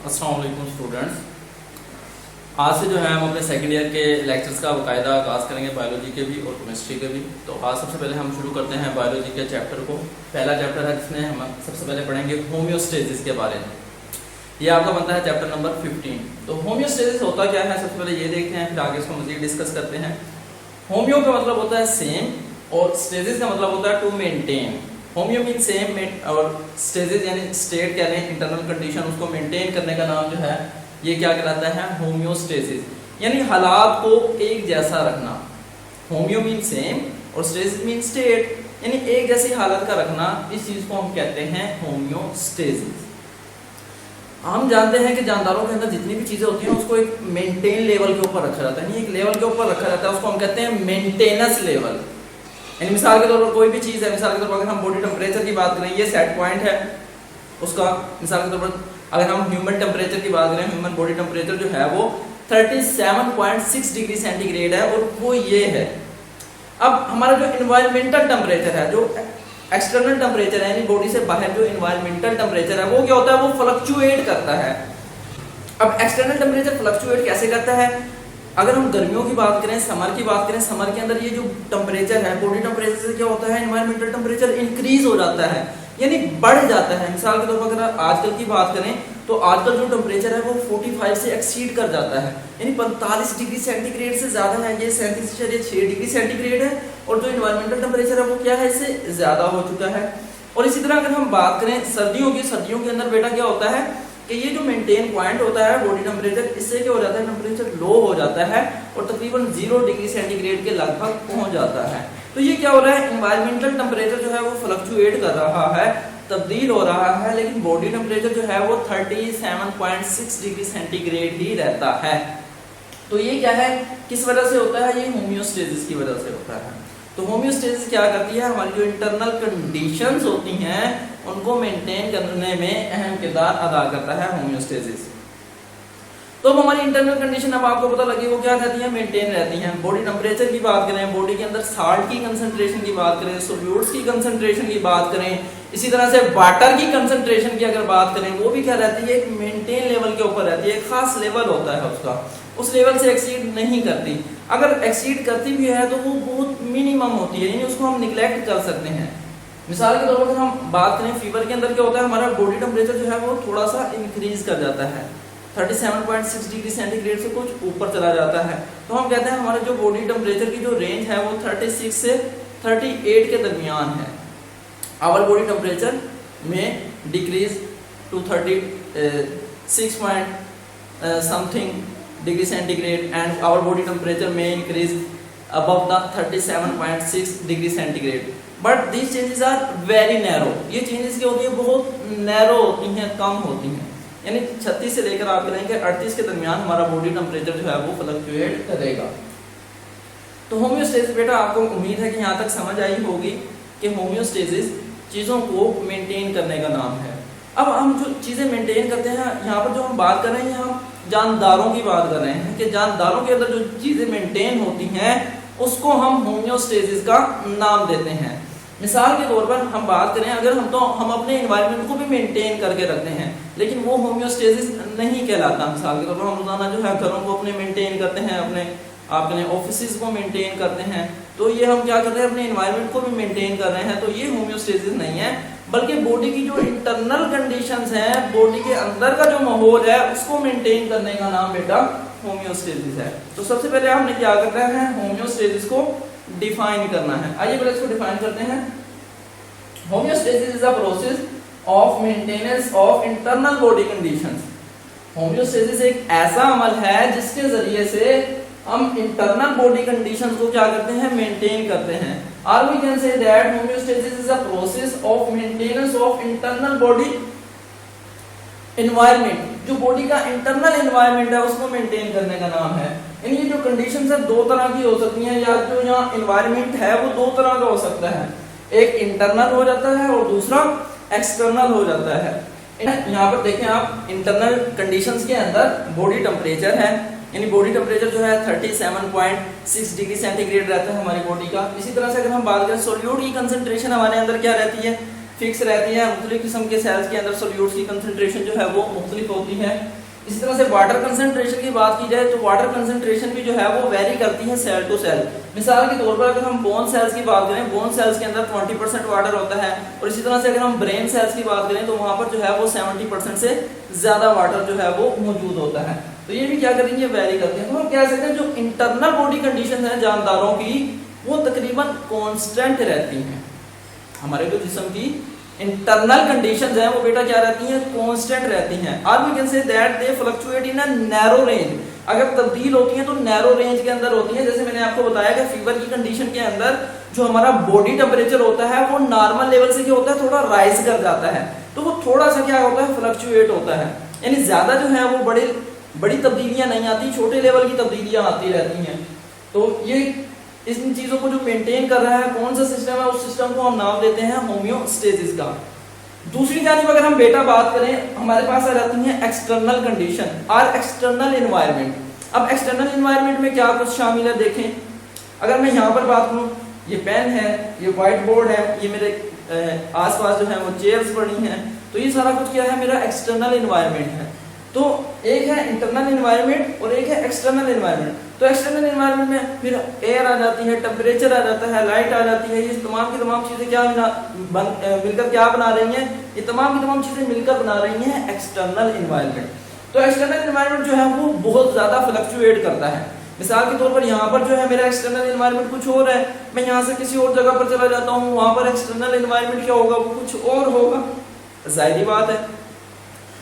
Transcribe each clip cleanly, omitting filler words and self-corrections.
अस्सलाम वालेकुम स्टूडेंट्स। आज से जो है हम अपने सेकेंड ईयर के लेक्चर्स का बाकायदा आगाज़ करेंगे, बायोलॉजी के भी और केमिस्ट्री के भी। तो आज सबसे पहले हम शुरू करते हैं बायोलॉजी के चैप्टर को। पहला चैप्टर है जिसमें हम सबसे पहले पढ़ेंगे होम्योस्टेसिस के बारे में। ये आपका बनता है चैप्टर नंबर 15। तो होम्योस्टेसिस होता क्या है, सबसे पहले ये देखते हैं, फिर आगे इसको मज़ीद डिस्कस करते हैं। होम्यो का मतलब होता है सेम और स्टेसिस का मतलब होता है to maintain. Homeo mean same और स्टेसिस यानी स्टेट कह लें, इंटरनल कंडीशन, उसको मेंटेन करने का नाम जो है ये क्या कहलाता है, होम्योस्टेसिस, यानी हालात को एक जैसा रखना। होम्यो मीन सेम और स्टेसिस मीन स्टेट, यानी एक जैसी हालत का रखना। इस चीज को हम कहते हैं होम्योस्टेसिस। हम जानते हैं कि जानदारों के अंदर जितनी भी चीजें होती हैं उसको एक मेंटेन लेवल के ऊपर रखा जाता है, यानी एक लेवल के ऊपर रखा जाता है, उसको हम कहते हैं मेंटेनेंस लेवल। यानी मिसाल के तौर पर कोई भी चीज़ है, मिसाल के तौर पर अगर हम बॉडी टेम्परेचर की बात करें, ये सेट पॉइंट है उसका। मिसाल के तौर पर अगर हम ह्यूमन टेम्परेचर की बात करें, ह्यूमन बॉडी टेम्परेचर जो है वो 37.6 डिग्री सेंटीग्रेड है और वो ये है। अब हमारा जो इन्वायरमेंटल टेम्परेचर है, जो एक्सटर्नल टेम्परेचर है, यानी बॉडी से बाहर जो इन्वायरमेंटल टेम्परेचर है वो क्या होता है, वो फ्लक्चुएट करता है। अब एक्सटर्नल टेम्परेचर फ्लक्चुएट कैसे करता है? अगर हम गर्मियों की बात करें, समर की बात करें, समर के अंदर ये जो टेम्परेचर है, बॉडी टेम्परेचर से क्या होता है, एनवायरमेंटल टेम्परेचर इंक्रीज हो जाता है, यानी बढ़ जाता है। मिसाल के तौर पर अगर आजकल की बात करें तो आजकल जो टेम्परेचर है वो 45 से एक्सीड कर जाता है, यानी 45 डिग्री सेंटीग्रेड से ज्यादा है। ये 37.6 डिग्री सेंटीग्रेड है और जो इन्वायरमेंटल टेम्परेचर है वो क्या है, इससे ज्यादा हो चुका है। और इसी तरह अगर हम बात करें सर्दियों की, सर्दियों के अंदर बेटा क्या होता है कि ये जो मेंटेन पॉइंट होता है बॉडी टेम्परेचर, इससे क्या हो जाता है, टेम्परेचर लो हो जाता है और तकरीबन 0 डिग्री सेंटीग्रेड के लगभग पहुंच जाता है। तो ये क्या हो रहा है, इन्वायरमेंटल टेम्परेचर जो है वो फ्लक्चुएट कर रहा है, तब्दील हो रहा है, लेकिन बॉडी टेम्परेचर जो है वो 37.6 डिग्री सेंटीग्रेड ही रहता है। तो ये क्या है, किस वजह से होता है, ये होम्योस्टेसिस की वजह से होता है। तो होम्योस्टेसिस क्या करती है, हमारी जो इंटरनल कंडीशंस होती हैं उनको मेंटेन करने में अहम किरदार अदा करता है होम्योस्टेसिस। तो अब हमारी इंटरनल कंडीशन अब आपको पता लगी वो क्या रहती है, मेंटेन रहती हैं। बॉडी टेम्परेचर की बात करें, बॉडी के अंदर साल्ट की कंसंट्रेशन की बात करें, सोल्यूट्स की कंसंट्रेशन की बात करें, इसी तरह से वाटर की कंसंट्रेशन की अगर बात करें, वो भी क्या रहती है, एक मेंटेन लेवल के ऊपर रहती है। एक खास लेवल होता है उसका, उस लेवल से एक्सीड नहीं करती। अगर एक्सीड करती भी है तो वो बहुत मिनिमम होती है, यानी उसको हम निगलेक्ट कर सकते हैं। मिसाल के तौर पर हम बात करें, फीवर के अंदर क्या होता है, हमारा बॉडी टेम्परेचर जो है वो थोड़ा सा इंक्रीज कर जाता है, 37.6 डिग्री सेंटीग्रेड से कुछ ऊपर चला जाता है। तो हम कहते हैं हमारा जो बॉडी टेम्परेचर की जो रेंज है वो 36 से 38 के दरमियान है। आवर बॉडी टेम्परेचर में decrease to 36 something degree centigrade and our body temperature में increase above the 37.6 degree centigrade. But these changes are very narrow. ये चेंजेस क्या होती है, बहुत नैरो होती हैं, कम होती हैं, यानी 36 से लेकर आप करेंगे 38 के दरमियान हमारा बॉडी टेम्परेचर जो है वो फ्लक्चुएट करेगा। तो होम्योस्टेसिस बेटा आपको उम्मीद है कि यहाँ तक समझ आई होगी कि होम्योस्टेसिस चीज़ों को मेंटेन करने का नाम है। अब हम जो चीज़ें मेंटेन करते हैं, यहाँ पर जो हम बात कर रहे हैं, हम जानदारों की बात कर रहे हैं कि जानदारों के अंदर जो चीज़ें मेंटेन होती हैं उसको हम होम्योस्टेसिस का नाम देते हैं। मिसाल के तौर पर हम बात करें, अगर हम अपने एनवायरनमेंट को भी मेंटेन करके रखते हैं, लेकिन वो होम्योस्टेसिस नहीं कहलाता। मिसाल के तौर पर हम रोजाना जो है घरों को अपने मेंटेन करते हैं, अपने ऑफिस को मेंटेन करते हैं, तो ये हम क्या कर रहे हैं, अपने एनवायरनमेंट को भी मेंटेन कर रहे हैं। तो ये होम्योस्टेसिस नहीं है, बल्कि बॉडी की जो इंटरनल कंडीशंस हैं, बॉडी के अंदर का जो माहौल है उसको मेंटेन करने का नाम बेटा होम्योस्टेसिस है। तो सबसे पहले हमने क्या करना है, होम्योस्टेसिस को डिफाइन करना है। आइए पहले इसको डिफाइन करते हैं। Homeostasis is a process of maintenance of internal body conditions. Homeostasis एक ऐसा अमल है जिसके जरिए से हम इंटरनल बॉडी कंडीशंस को क्या करते हैं, मेंटेन करते हैं। और we can say that homeostasis is a process of maintenance of internal body environment. जो बॉडी का इंटरनल एनवायरनमेंट है उसको मेंटेन करने का नाम है। यानी ये जो कंडीशंस है दो तरह की हो सकती हैं, या जो यहाँ एनवायरनमेंट है वो दो तरह का हो सकता है, एक इंटरनल हो जाता है और दूसरा एक्सटर्नल हो जाता है। यहाँ पर देखें आप, इंटरनल कंडीशंस के अंदर बॉडी टेम्परेचर है, यानी बॉडी टेम्परेचर जो है 37.6 डिग्री सेंटीग्रेड रहता है हमारी बॉडी का। इसी तरह से अगर हम बात करें सोल्यूट की कंसंट्रेशन हमारे अंदर क्या रहती है, फिक्स रहती है। मुख्तलिफ किस्म के सेल्स के अंदर सोल्यूट्स की कंसंट्रेशन जो है वो मुख्तलिफ होती है। इसी तरह से वाटर कंसंट्रेशन की बात की जाए तो वाटर कंसंट्रेशन भी जो है वो वेरी करती है सेल टू सेल। मिसाल के तौर पर अगर हम बोन सेल्स की बात करें, बोन सेल्स के अंदर 20% वाटर होता है, और इसी तरह से अगर हम ब्रेन सेल्स की बात करें तो वहां पर जो है वो 70% से ज्यादा वाटर जो है वो मौजूद होता है। तो ये भी क्या करेंगे, वेरी करते हैं। तो हम कह सकते हैं जो इंटरनल बॉडी कंडीशन है जानदारों की वो तकरीबन कांस्टेंट रहती हैं। हमारे जो जिस्म की इंटरनल कंडीशंस हैं वो बेटा क्या रहती हैं, कांस्टेंट रहती हैं। और we can say that they fluctuate in a narrow range. अगर तब्दील होती हैं तो नैरो रेंज के अंदर होती हैं। जैसे मैंने आपको बताया कि फीवर की कंडीशन के अंदर जो हमारा बॉडी टेम्परेचर होता है वो नॉर्मल लेवल से क्या होता है, थोड़ा राइज कर जाता है, तो वो थोड़ा सा क्या होता है, फ्लक्चुएट होता है। यानी ज्यादा जो है वो बड़ी तब्दीलियां नहीं आती, छोटे लेवल की तब्दीलियां आती रहती हैं। तो ये इन चीजों को जो मेंटेन कर रहा है कौन सा सिस्टम है, उस सिस्टम को हम नाम देते हैं होम्योस्टेसिस का। दूसरी जानिब अगर हम बेटा बात करें, हमारे पास आ जाती है एक्सटर्नल कंडीशन और एक्सटर्नल एनवायरनमेंट। अब एक्सटर्नल एनवायरनमेंट में क्या कुछ शामिल है देखें। अगर मैं यहाँ पर बात करूँ, ये पेन है, ये व्हाइट बोर्ड है, ये मेरे आसपास जो है वो चेयर्स पड़ी हैं, तो ये सारा कुछ क्या है, मेरा एक्सटर्नल एनवायरनमेंट है। तो एक है इंटरनल एनवायरनमेंट और एक है एक्सटर्नल एनवायरनमेंट। तो एक्सटर्नल एनवायरनमेंट में फिर एयर आ जाती है, टेम्परेचर आ जाता है, लाइट आ जाती है। ये तमाम की तमाम चीजें क्या मिलकर क्या बना रही हैं, ये तमाम की तमाम चीजें मिलकर बना रही हैं एक्सटर्नल एनवायरनमेंट। तो एक्सटर्नल एनवायरनमेंट जो है वो बहुत ज्यादा फ्लक्चुएट करता है। मिसाल के तौर पर यहाँ पर जो है मेरा एक्सटर्नल एनवायरनमेंट कुछ और है, मैं यहाँ से किसी और जगह पर चला जाता हूँ, वहां पर एक्सटर्नल एनवायरनमेंट क्या होगा, वो कुछ और होगा, जाहिर बात है।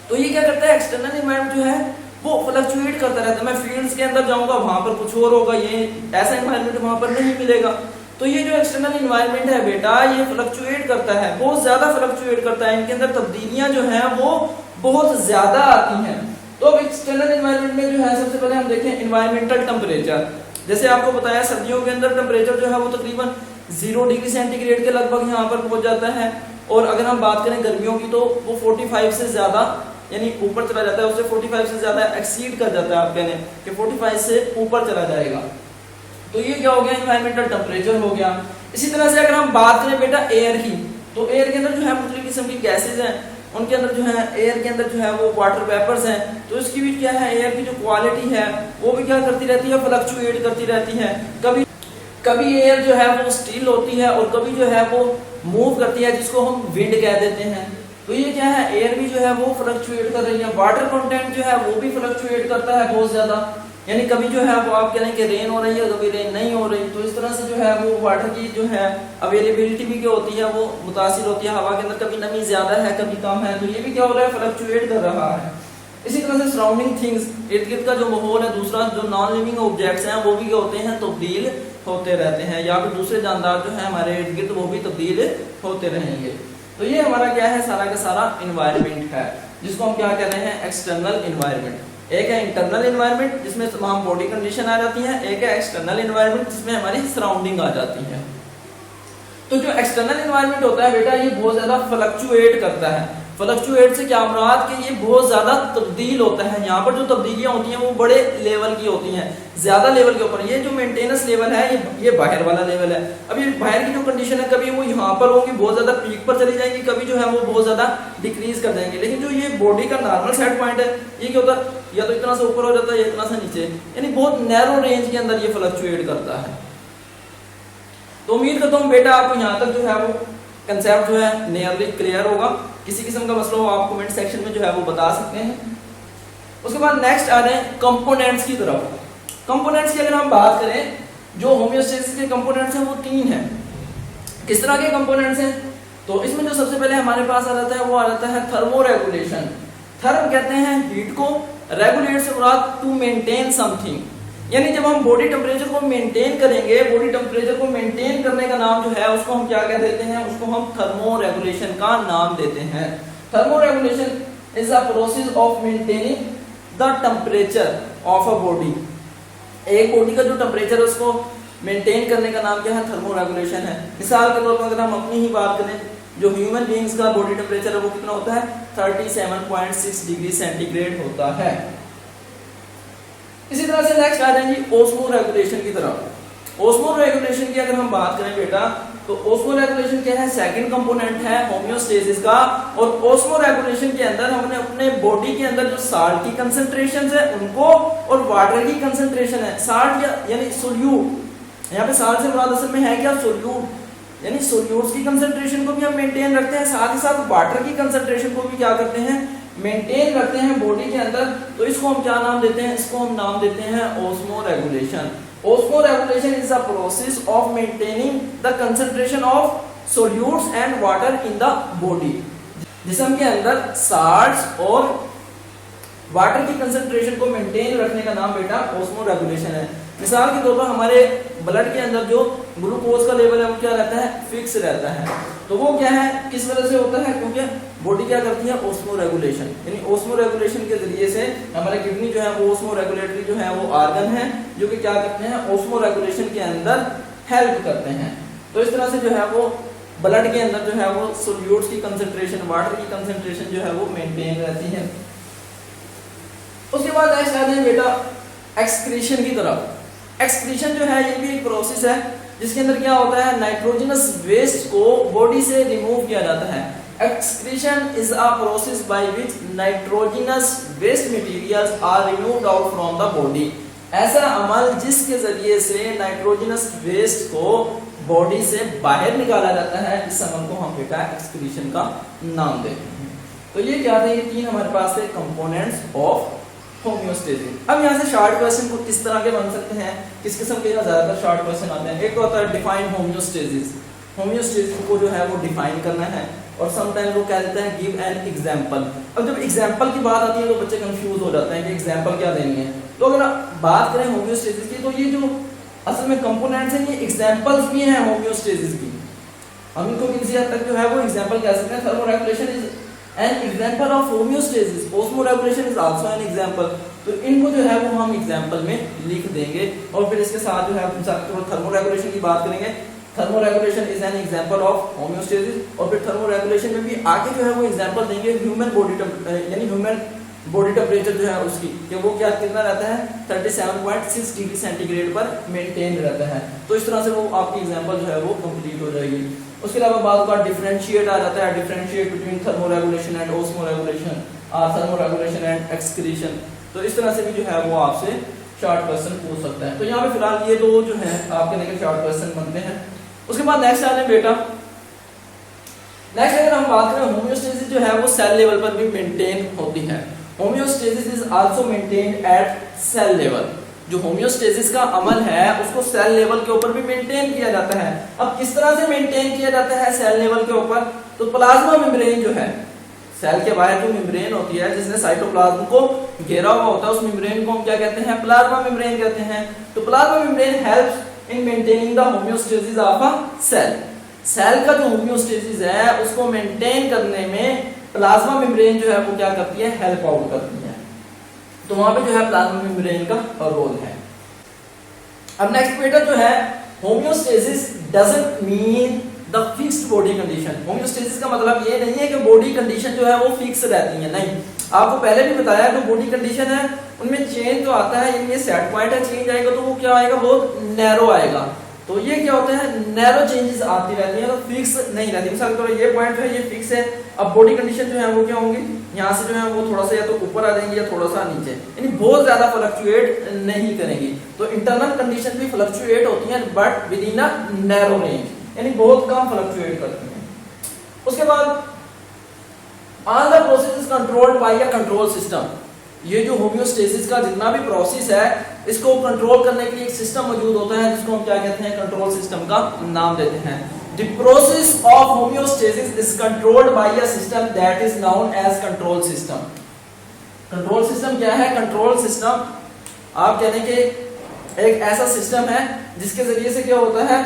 तो ये क्या करता है, एक्सटर्नल एनवायरनमेंट जो है वो फ्लक्चुएट करता रहता है। मैं फील्ड्स के अंदर जाऊंगा, वहां पर कुछ और होगा, ये ऐसा एनवायरनमेंट वहां पर नहीं मिलेगा। तो ये जो एक्सटर्नल एनवायरनमेंट है बेटा, ये फ्लक्चुएट करता है, बहुत ज्यादा फ्लक्चुएट करता है। इनके अंदर तब्दीलियां जो हैं वो बहुत ज्यादा आती हैं। तो अब एक्सटर्नल एनवायरनमेंट में जो है सबसे पहले हम देखें एनवायरमेंटल टेम्परेचर। जैसे आपको बताया सर्दियों के अंदर टेम्परेचर जो है वो तकरीबन 0 डिग्री सेंटीग्रेड के लगभग यहाँ पर पहुंच जाता है। और अगर हम बात करें गर्मियों की तो वो 45 से ज्यादा यानी ऊपर चला जाता है, उससे 45 से ज्यादा एक्सीड कर जाता है। आप कहने कि 45 से ऊपर चला जाएगा। तो ये क्या हो गया, एनवायरमेंटल टेम्परेचर हो गया। इसी तरह से अगर हम बात करें बेटा एयर की, तो एयर के अंदर जो है मुख्तलिफ किस्म की गैसेज हैं, उनके अंदर जो है एयर के अंदर जो है वो वाटर वेपर्स हैं। तो इसकी भी क्या है, एयर की जो क्वालिटी है वो भी क्या करती रहती है, फ्लक्चुएट करती रहती है। कभी एयर जो है वो स्टिल होती है और कभी जो है वो मूव करती है, जिसको हम विंड कह देते हैं। तो ये क्या है, एयर भी जो है वो फ्लक्चुएट कर रही है। वाटर कंटेंट जो है वो भी फ्लक्चुएट करता है बहुत ज्यादा। यानी कभी जो है वो आप कह रहे हैं कि रेन हो रही है, कभी रेन नहीं हो रही। तो इस तरह से जो है वो वाटर की जो है अवेलेबिलिटी भी क्या होती है, वो मुतासिर होती है। हवा के अंदर कभी नमी ज्यादा है, कभी कम है, तो ये भी क्या हो रहा है, फ्लक्चुएट कर रहा है। इसी तरह से सराउंडिंग थिंग्स, इर्द गिर्द का जो माहौल है, दूसरा जो नॉन लिविंग ऑब्जेक्ट्स हैं वो भी क्या होते हैं, तब्दील होते रहते हैं। या फिर दूसरे जानदार जो है हमारे इर्द गिर्द वो भी तब्दील होते रहेंगे। तो ये हमारा क्या है, सारा का सारा एनवायरनमेंट है, जिसको हम क्या कह रहे हैं, एक्सटर्नल एनवायरनमेंट। एक है इंटरनल एनवायरनमेंट जिसमें तमाम बॉडी कंडीशन आ जाती है, एक है एक्सटर्नल एनवायरनमेंट जिसमें हमारी सराउंडिंग आ जाती है। तो जो एक्सटर्नल एनवायरनमेंट होता है बेटा, ये बहुत ज्यादा फ्लक्चुएट करता है। फ्लक्चुएट से क्या मुराद कि ये बहुत ज्यादा तब्दील होता है। यहाँ पर जो तब्दीलियां होती हैं वो बड़े लेवल की होती हैं, ज्यादा लेवल के ऊपर। ये जो मेंटेनेंस लेवल है ये बाहर वाला लेवल है। अब ये बाहर की जो कंडीशन है, कभी वो यहाँ पर होगी, बहुत ज्यादा पीक पर चली जाएंगी, कभी जो है वो बहुत ज्यादा डिक्रीज कर देंगे। लेकिन जो ये बॉडी का नॉर्मल सेट पॉइंट है, ये क्या होता है, या तो इतना से ऊपर हो जाता है या इतना से नीचे, यानी बहुत नैरो रेंज के अंदर ये फ्लक्चुएट करता है। तो उम्मीद करता हूँ बेटा आपको यहाँ तक जो है वो कंसेप्ट जो है नियरली क्लियर होगा। किसी किस्म का मसला हो आप कमेंट सेक्शन में जो है वो बता सकते हैं। उसके बाद नेक्स्ट आ रहे हैं कंपोनेंट्स की तरफ। कंपोनेंट्स की अगर हम बात करें, जो होम्योस्टेसिस के कंपोनेंट्स हैं वो 3 हैं। किस तरह के कंपोनेंट्स हैं, तो इसमें जो सबसे पहले हमारे पास आ जाता है वो आ जाता है थर्मो रेगुलेशन। थर्म कहते हैं हीट को, रेगुलेट से मुराद टू मेंटेन समथिंग। यानी जब हम बॉडी टेम्परेचर को मेंटेन करेंगे, बॉडी टेम्परेचर को मेंटेन करने का नाम जो है उसको हम क्या कह देते हैं, उसको हम थर्मो रेगुलेशन का नाम देते हैं। Thermo regulation is a process of maintaining the temperature of a body. एक बॉडी का जो टेम्परेचर है उसको मेंटेन करने का नाम क्या है, थर्मो रेगुलेशन है। मिसाल के तौर पर अगर हम अपनी ही बात करें, जो ह्यूमन बीइंग्स का बॉडी टेम्परेचर है वो कितना होता है, 37.6 डिग्री सेंटीग्रेड होता है। इसी तरह से नेक्स्ट आ जाएंगे ओस्मो रेगुलेशन की तरफ। ओस्मो रेगुलेशन की अगर हम बात करें बेटा, तो ऑस्मो रेगुलेशन क्या है, सेकंड कंपोनेंट है होम्योस्टेसिस का। और ऑस्मो रेगुलेशन के अंदर हमने अपने बॉडी के अंदर जो साल्ट की कंसंट्रेशन है उनको और वाटर की कंसंट्रेशन है, साल्ट यानी सोल्यूट, यहाँ पे साल्ट से मुराद असल में है क्या, सोल्यूट, यानी सोल्यूट्स की कंसंट्रेशन को भी हम मेंटेन रखते हैं, साथ ही साथ वाटर की कंसंट्रेशन को भी क्या करते हैं, मेंटेन रखते हैं बॉडी के अंदर। तो इसको हम क्या नाम देते हैं, इसको हम नाम देते हैं osmo regulation. Osmo regulation is a process of maintaining the concentration of solutes and water in the body. जिस्म के अंदर साल्ट्स और वाटर की कंसंट्रेशन को मेंटेन रखने का नाम बेटा ऑस्मो रेगुलेशन है। मिसाल के तौर पर हमारे ब्लड के अंदर जो ग्लूकोज का लेवल है वो क्या रहता है, फिक्स रहता है। तो वो क्या है, किस वजह से होता है, क्योंकि बॉडी क्या करती है, ऑस्मो रेगुलेशन, यानी ऑस्मो रेगुलेशन के जरिए से हमारे किडनी जो है वो ऑस्मो रेगुलेटरी जो है वो आर्गन है जो कि क्या करते हैं, ऑस्मो रेगुलेशन के अंदर हेल्प करते हैं। तो इस तरह से जो है वो ब्लड के अंदर जो है वो सोल्यूट्स की कंसंट्रेशन, वाटर की कंसंट्रेशन जो है वो मेंटेन रहती है। उसके बाद नेक्स्ट आते हैं बेटा एक्सक्रीशन की तरफ। एक्सक्रीशन जो है ये भी एक प्रोसेस है जिसके अंदर क्या होता है, नाइट्रोजनस वेस्ट को बॉडी से रिमूव किया जाता है। Excretion is a process by which nitrogenous waste materials are removed out from the body. ऐसा अमल जिसके जरिए से नाइट्रोजनस वेस्ट को बॉडी से बाहर निकाला जाता है, इस अमल को हम बेटा एक्सक्रीशन का नाम देते हैं। तो ये क्या थे, ये तीन हमारे पास थे कंपोनेंट्स ऑफ होम्योस्टेसिस। अब यहाँ से शॉर्ट क्वेश्चन को किस तरह के बन सकते हैं, किस किस्म के ज्यादातर शॉर्ट क्वेश्चन आते हैं। एक तो होता है डिफाइन होम्योस्टेसिस, होम्योस्टेसिस को जो है वो डिफाइन करना है, और समटाइम वो कह देते हैं गिव एन एग्जांपल। अब जब एग्जांपल की बात आती है तो बच्चे कंफ्यूज हो जाते हैं कि एग्जांपल क्या देनी है। तो अगर बात करें होम्योस्टेसिस की, तो ये जो असल में कंपोनेंट्स हैं ये एग्जांपल्स भी हैं होम्योस्टेसिस की। हम इनको किसी हद तक जो है वो एग्जांपल कह सकते हैं। Thermoregulation is an example of homeostasis, osmoregulation is also an example। तो इनको जो है वो हम एग्जांपल में लिख देंगे, और फिर इसके साथ जो है थर्मोरेगुलेशन की बात करेंगे। Thermoregulation is an example of homeostasis, और फिर थर्मोरेगुलेशन में भी आगे जो है वो एग्जांपल देंगे ह्यूमन बॉडी यानी ह्यूमन बॉडी टेम्परेचर जो है उसकी, कि वो क्या कितना रहता है, 37.6 डिग्री सेंटीग्रेड पर मेंटेन रहता है। तो इस तरह से वो आपकी एग्जांपल जो है वो कंप्लीट हो जाएगी। उसके अलावा बात का डिफरेंशिएट आ जाता है, differentiate between thermoregulation and osmoregulation, thermoregulation and excretion. तो इस तरह से भी जो है वो आपसे शॉर्ट क्वेश्चन पूछ सकता है। तो यहाँ पे फिलहाल ये दो जो है आपके लेकर शॉर्ट क्वेश्चन बनते हैं। उसके बाद नेक्स्ट आते हैं बेटा, नेक्स्ट अगर हम बात करें होम्योस्टेसिस जो है वो सेल लेवल पर भी मेंटेन होती है। Homeostasis is also maintained at cell level. जो होम्योस्टेसिस का अमल है उसको सेल लेवल के ऊपर भी मेंटेन किया जाता है। अब किस तरह से मेंटेन किया जाता है सेल लेवल के ऊपर, तो प्लाज्मा मेम्ब्रेन जो है, सेल के बाहर जो मेम्ब्रेन होती है जिसने साइटोप्लाज्म को घेरा हुआ होता है, उस मेम्ब्रेन को हम क्या कहते हैं, प्लाज्मा मेम्ब्रेन कहते हैं। तो plasma membrane helps in maintaining the homeostasis of a cell. Cell का जो होम्योस्टेसिस है उसको मेंटेन करने में प्लाज्मा मेम्ब्रेन जो है वो क्या करती है, हेल्प आउट करती है। तो वहां पे जो है प्लाज्मा मेम्ब्रेन का रोल है। अब नेक्स्ट बेटा जो है, homeostasis doesn't mean the fixed body condition. Homeostasis का मतलब ये नहीं है कि बॉडी कंडीशन जो है वो फिक्स रहती है, नहीं। आपको पहले भी बताया जो बॉडी कंडीशन है उनमें चेंज तो आता है, ये सेट पॉइंट है, चेंज आएगा तो वो क्या आएगा, बहुत नैरो आएगा। तो ये क्या होता है, नैरो चेंजेस आती रहती है, तो फिक्स नहीं रहती। मिसाल के तौर पर ये पॉइंट है, ये फिक्स है। अब बॉडी कंडीशन जो है वो क्या होंगी, यहाँ से जो है वो थोड़ा सा या तो ऊपर आ जाएंगी या थोड़ा सा नीचे, यानी बहुत ज्यादा फ्लक्चुएट नहीं करेंगी। तो इंटरनल कंडीशन भी फ्लक्चुएट होती है but with in a narrow range, यानी बहुत कम फ्लक्चुएट करती है। उसके बाद all the process is controlled by a control system. ये जो होम्योस्टेसिस का जितना भी प्रोसेस है इसको कंट्रोल करने के लिए एक सिस्टम मौजूद होता है जिसको हम क्या कहते हैं, कंट्रोल सिस्टम का नाम देते हैं। The process of homeostasis is controlled by a system that is known as control system. Control system क्या है, कंट्रोल सिस्टम आप कहने के एक ऐसा सिस्टम है जिसके जरिए से क्या होता है,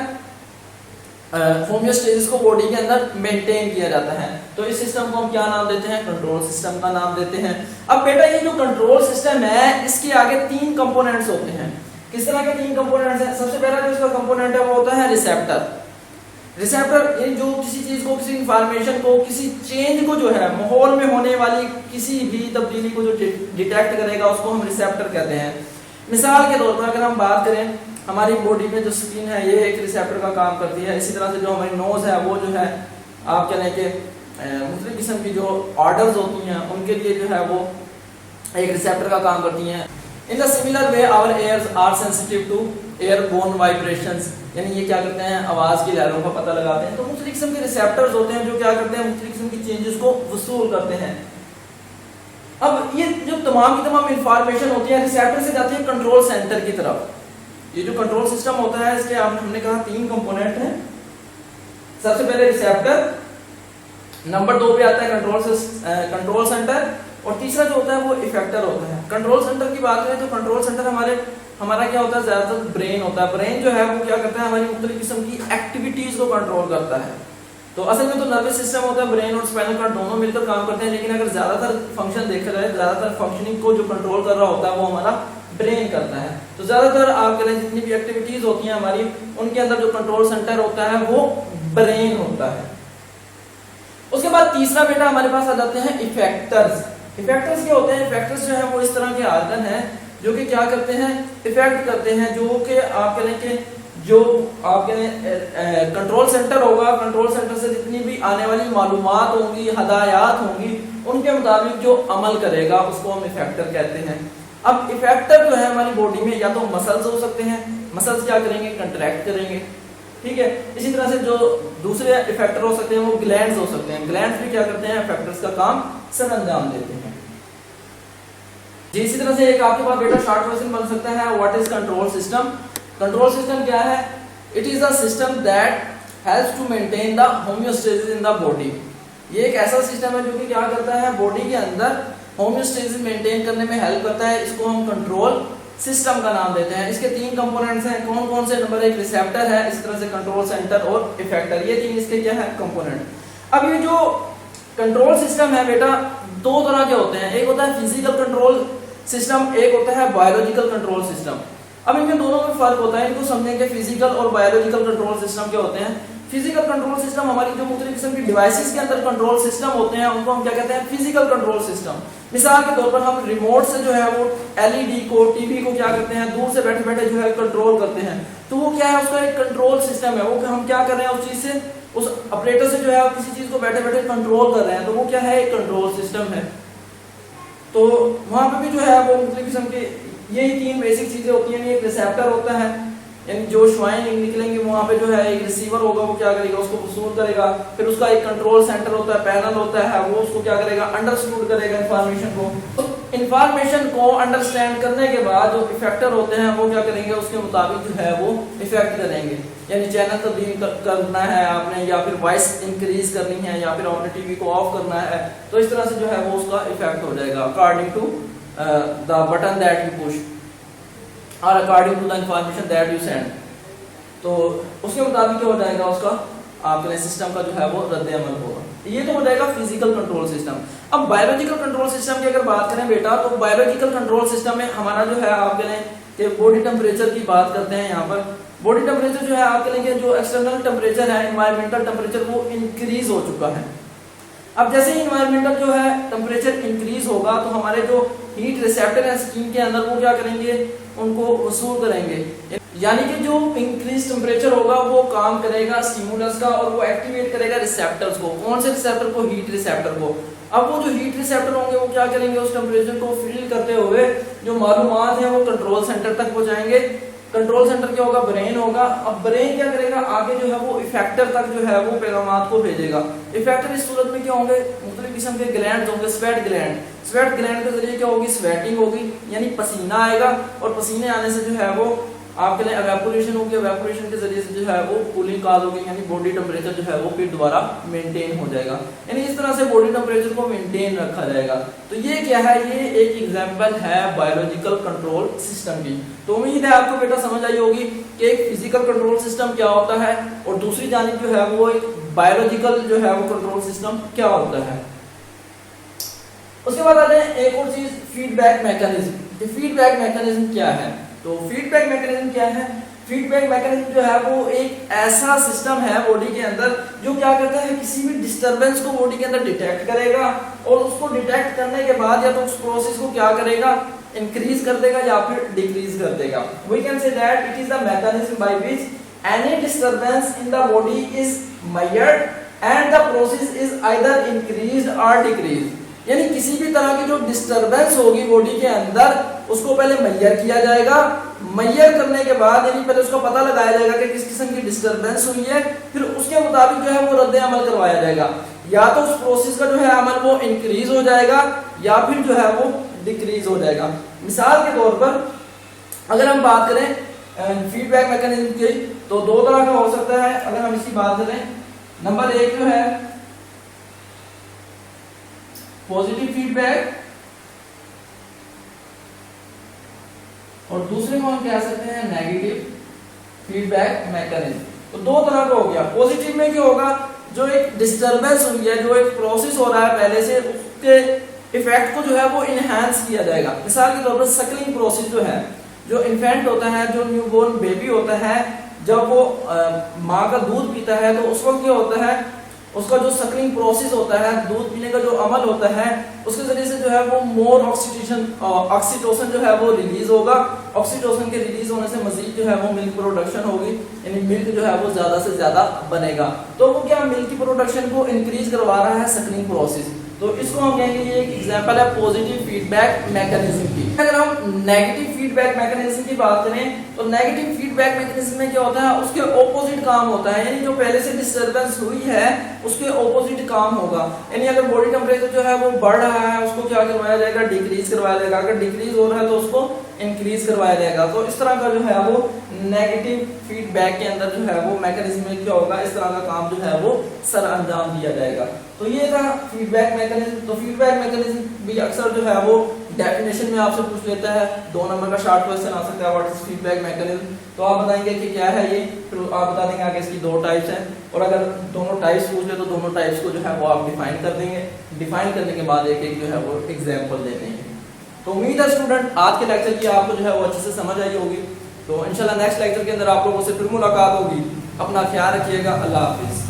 होम्योस्टेसिस को बॉडी के अंदर मेंटेन किया जाता है। तो इस सिस्टम को हम क्या नाम देते हैं, कंट्रोल सिस्टम का नाम देते हैं। अब बेटा ये जो कंट्रोल सिस्टम है इसके आगे तीन कंपोनेंट्स होते हैं। किस तरह के तीन कंपोनेंट्स हैं, सबसे पहला जो इसका कंपोनेंट है वो होता है रिसेप्टर। रिसेप्टर ये जो किसी चीज को, किसी इंफॉर्मेशन को, किसी चेंज को जो है माहौल में होने वाली किसी भी तब्दीली को जो डिटेक्ट करेगा उसको हम रिसेप्टर कहते हैं। मिसाल के तौर पर अगर हम बात करें, हमारी बॉडी में जो स्किन है ये एक रिसेप्टर का काम करती है। इसी तरह से जो हमारी नोज है वो जो है आप कह लें कि मुख्तलिफ किस्म की जो ऑर्डर्स होती हैं उनके लिए जो है वो एक रिसेप्टर का काम करती हैं। In the similar way our ears are sensitive to airborne vibrations, यानी ये क्या करते हैं आवाज की लहरों का पता लगाते हैं। तो मुख्तलिफ किस्म के रिसेप्टर्स होते हैं जो क्या करते हैं मुख्तलिफ किस्म की चेंजेस को वसूल करते हैं। अब ये जो तमाम की तमाम इंफॉर्मेशन होती है रिसेप्टर से जाती है कंट्रोल सेंटर की तरफ। ये जो कंट्रोल सिस्टम होता है इसके हमने कहा 3 कंपोनेंट हैं। सबसे पहले रिसेप्टर, नंबर 2 पे आता है कंट्रोल सेंटर, और तीसरा जो होता है वो इफेक्टर होता है। कंट्रोल सेंटर की बात करें तो कंट्रोल सेंटर हमारा क्या होता है, ज्यादातर ब्रेन होता है। ब्रेन जो है वो क्या करता है हमारी मुख्तलिफ किस्म की एक्टिविटीज को कंट्रोल करता है। तो असल में तो नर्वस सिस्टम होता है, ब्रेन और स्पाइनल कॉर्ड दोनों मिलकर काम करते हैं, लेकिन अगर ज्यादातर फंक्शन देखा जाए, ज्यादातर फंक्शनिंग को जो कंट्रोल कर रहा होता है वो हमारा ब्रेन करता है। तो ज्यादातर आप कहें जितनी भी एक्टिविटीज होती हैं हमारी, उनके अंदर जो कंट्रोल सेंटर होता है वो ब्रेन होता है। उसके बाद तीसरा बेटा हमारे पास आ जाते हैं इफेक्टर्स। इफेक्टर्स क्या होते हैं? इफेक्टर्स जो है वो इस तरह के आर्गन हैं जो कि क्या करते हैं, इफेक्ट करते हैं, जो कि आप कहें कि जो आपके कंट्रोल सेंटर होगा, कंट्रोल सेंटर से जितनी भी आने वाली मालूमात होंगी, हदायत होंगी, उनके मुताबिक जो अमल करेगा उसको हम इफेक्टर कहते हैं। अब इफेक्टर जो है हमारी बॉडी में या तो मसल्स हो सकते हैं, मसल्स क्या करेंगे, कंट्रैक्ट करेंगे, ठीक है। इसी तरह से जो दूसरे इफेक्टर हो सकते हैं वो ग्लैंड्स हो सकते हैं, ग्लैंड्स भी क्या करते हैं, इफेक्टर्स का काम सर अंजाम देते हैं जी। इसी तरह से एक आपके पास बेटा शॉर्ट क्वेश्चन बन सकता है, what is control system? Control system क्या है? It is a system that helps to maintain the homeostasis in the body. ये एक ऐसा सिस्टम है जो कि क्या करता है, बॉडी के अंदर होमियोस्टेसिस मेंटेन करने में हेल्प करता है। इसको हम कंट्रोल सिस्टम का नाम देते हैं। इसके 3 कंपोनेंट्स हैं। कौन कौन से? नंबर 1 रिसेप्टर है, इस तरह से कंट्रोल सेंटर और इफेक्टर, ये 3 इसके क्या है, कंपोनेंट। अब ये जो कंट्रोल सिस्टम है बेटा 2 तरह के होते हैं, एक होता है फिजिकल कंट्रोल सिस्टम, एक होता है बायोलॉजिकल कंट्रोल सिस्टम। अब इनके दोनों में फर्क होता है, इनको समझेंगे। फिजिकल और बायोलॉजिकल कंट्रोल सिस्टम क्या होते हैं? फिजिकल कंट्रोल सिस्टम हमारी जो मुख्तलिफ किस्म की डिवाइसेस के अंदर कंट्रोल सिस्टम होते हैं उनको हम क्या कहते हैं, फिजिकल कंट्रोल सिस्टम। मिसाल के तौर पर हम रिमोट से जो है वो एलईडी को, टीवी को क्या करते हैं, दूर से बैठे बैठे जो है कंट्रोल करते हैं। तो वो क्या है, उसका एक कंट्रोल सिस्टम है। वो हम क्या कर रहे हैं, उस चीज से, उस ऑपरेटर से जो है किसी चीज को बैठे बैठे कंट्रोल कर रहे हैं, तो वो क्या है, एक कंट्रोल सिस्टम है। तो वहां पे भी जो है वो मुख्तलिफ किस्म के यही 3 बेसिक चीजें होती हैं। एक रिसेप्टर होता है, यानी जो शुआएं निकलेंगे वहां पे जो है एक रिसीवर होगा, वो क्या करेगा, उसको वसूल करेगा। फिर उसका एक कंट्रोल सेंटर होता है, पैनल होता है, वो उसको क्या करेगा, अंडरस्टूड करेगा इंफॉर्मेशन को। तो इंफॉर्मेशन को अंडरस्टैंड करने के बाद जो इफेक्टर होते हैं वो क्या करेंगे, उसके मुताबिक जो है वो इफेक्ट करेंगे। यानी चैनल तब्दील करना है आपने, या फिर वॉइस इंक्रीज करनी है, या फिर आपने टीवी को ऑफ करना है, तो इस तरह से जो है वो उसका इफेक्ट हो जाएगा according to the button that you push और according to the information that you send. तो उसके मुताबिक क्या हो जाएगा, उसका आपके सिस्टम का जो है वो रद्द अमल होगा। ये तो हो जाएगा फिजिकल कंट्रोल सिस्टम। अब बायोलॉजिकल कंट्रोल सिस्टम की अगर बात करें बेटा, तो बायोलॉजिकल कंट्रोल सिस्टम में हमारा जो है आप कहें बॉडी टेम्परेचर की बात करते हैं। यहाँ पर बॉडी टेम्परेचर जो है आप कहेंगे जो एक्सटर्नल टेम्परेचर है, एनवायरमेंटल टेम्परेचर, वो इंक्रीज हो चुका है। अब जैसे ही एनवायरमेंटल जो है टेम्परेचर इंक्रीज होगा तो हमारे जो हीट रिसेप्टर है स्किन के अंदर वो क्या करेंगे, उनको वसूल करेंगे। यानी कि जो इंक्रीज टेम्परेचर होगा वो काम करेगा स्टिमुलस का और वो एक्टिवेट करेगा रिसेप्टर्स को। कौन से रिसेप्टर को? हीट रिसेप्टर को। अब वो जो हीट रिसेप्टर होंगे वो क्या करेंगे, उस टेम्परेचर को फील करते हुए जो मालूमात है वो कंट्रोल सेंटर तक पहुंचाएंगे। कंट्रोल सेंटर क्या होगा, ब्रेन होगा। अब ब्रेन क्या करेगा, आगे जो है वो इफेक्टर तक जो है वो पैगामात को भेजेगा। इफेक्टर इस सूरत में क्या होंगे, मुख्तलिफ किस्म के ग्लैंड्स होंगे। स्वेट ग्लैंड, स्वेट ग्लैंड के जरिए क्या होगी, स्वेटिंग होगी, यानी पसीना आएगा, और पसीने आने से जो है वो आपके लिए एवेपोरेशन होगी। एवेपोरेशन के जरिए से जो है वो कूलिंग काज होगी, यानी बॉडी टेम्परेचर जो है वो फिर दोबारा मेंटेन हो जाएगा। यानी इस तरह से बॉडी टेम्परेचर को मेंटेन रखा जाएगा। तो ये क्या है, ये एक एग्जांपल है बायोलॉजिकल कंट्रोल सिस्टम की। तो उम्मीद है आपको बेटा समझ आई होगी कि एक फिजिकल कंट्रोल सिस्टम क्या होता है और दूसरी जानिब जो है वो एक बायोलॉजिकल जो है वो कंट्रोल सिस्टम क्या होता है। उसके बाद आते हैं एक और चीज, फीडबैक मैकेनिज्म। फीडबैक मैकेनिज्म क्या है? तो फीडबैक मैकेनिज्म क्या है? फीडबैक मैकेनिज्म जो है वो एक ऐसा सिस्टम है बॉडी के अंदर जो क्या करता है, किसी भी डिस्टरबेंस को बॉडी के अंदर डिटेक्ट करेगा और उसको डिटेक्ट करने के बाद या तो उस प्रोसेस को क्या करेगा, इंक्रीज कर देगा या फिर डिक्रीज कर देगा। We can say that it is the mechanism by which any disturbance in the body is measured and the process is either increased or decreased. यानी किसी भी तरह की जो डिस्टरबेंस होगी बॉडी के अंदर उसको पहले मेजर किया जाएगा, मेजर करने के बाद यानी पहले उसका पता लगाया जाएगा कि किस किस्म की डिस्टरबेंस हुई है, फिर उसके मुताबिक जो है वो रद्द अमल करवाया जाएगा। या तो उस प्रोसेस का जो है अमल वो इंक्रीज हो जाएगा या फिर जो है वो डिक्रीज हो जाएगा। मिसाल के तौर पर अगर हम बात करें फीडबैक मैकेनिज्म की तो दो तरह का हो सकता है। अगर हम इसकी बात करें, नंबर एक जो है पॉजिटिव फीडबैक और दूसरे को हम कह सकते हैं नेगेटिव फीडबैक मैकेनिज्म। तो दो तरह का हो गया। पॉजिटिव में क्या होगा, जो एक डिस्टरबेंस हुई है, जो एक प्रोसेस हो रहा है पहले से, उसके इफेक्ट को जो है वो इनहेंस किया जाएगा। मिसाल के तौर पर सकलिंग प्रोसेस जो है, जो इन्फेंट होता है, जो न्यूबॉर्न बेबी होता है, जब वो माँ का दूध पीता है तो उस वक्त क्या होता है, उसका जो सकलिंग प्रोसेस होता है, दूध पीने का जो अमल होता है, उसके जरिए से जो है वो मोर ऑक्सीटोसिन जो है वो रिलीज होगा। ऑक्सीटोसिन के रिलीज होने से मजीद जो है वो मिल्क प्रोडक्शन होगी, यानी मिल्क जो है वो ज्यादा से ज्यादा बनेगा। तो वो क्या मिल्क की प्रोडक्शन को इंक्रीज करवा रहा है सकलिंग प्रोसेस। तो इसको हम कहेंगे ये एक एग्जांपल है पॉजिटिव फीडबैक मैकेनिज्म की। अगर हम नेगेटिव फीडबैक मैकेनिज्म की बात करें तो नेगेटिव फीडबैक मैकेनिज्म में क्या होता है, उसके ऑपोजिट काम होता है। यानी जो पहले से डिस्टरबेंस हुई है उसके ऑपोजिट काम होगा। यानी अगर बॉडी टेम्परेचर जो है वो बढ़ रहा है, उसको क्या करवाया जाएगा, डिक्रीज करवाया जाएगा। अगर डिक्रीज हो रहा है तो उसको इंक्रीज करवाया जाएगा। तो इस तरह का जो है वो नेगेटिव फीडबैक के अंदर जो है वो मैकेनिज्म में क्या होगा, इस तरह का काम जो है वो सर अंजाम दिया जाएगा। तो ये था फीडबैक मैकेनिज्म। तो फीडबैक मैकेनिज्म भी अक्सर जो है वो डेफिनेशन में आपसे पूछ लेता है, 2 नंबर का शॉर्ट क्वेश्चन आ सकता है, व्हाट इज फीडबैक मैकेनिज्म। तो आप बताएंगे कि क्या है ये, फिर आप बता देंगे आगे इसकी 2 टाइप्स हैं। और अगर दोनों टाइप्स पूछ ले तो दोनों टाइप्स को जो है वो आप डिफाइन कर देंगे। डिफाइन करने के बाद एक एक जो है वो एग्जाम्पल दे देंगे। तो उम्मीद है स्टूडेंट आज के लेक्चर की आपको जो है वो अच्छे से समझ आई होगी। तो इंशाल्लाह नेक्स्ट लेक्चर के अंदर आप लोगों से फिर मुलाकात होगी। अपना ख्याल रखिएगा। अल्लाह हाफिज।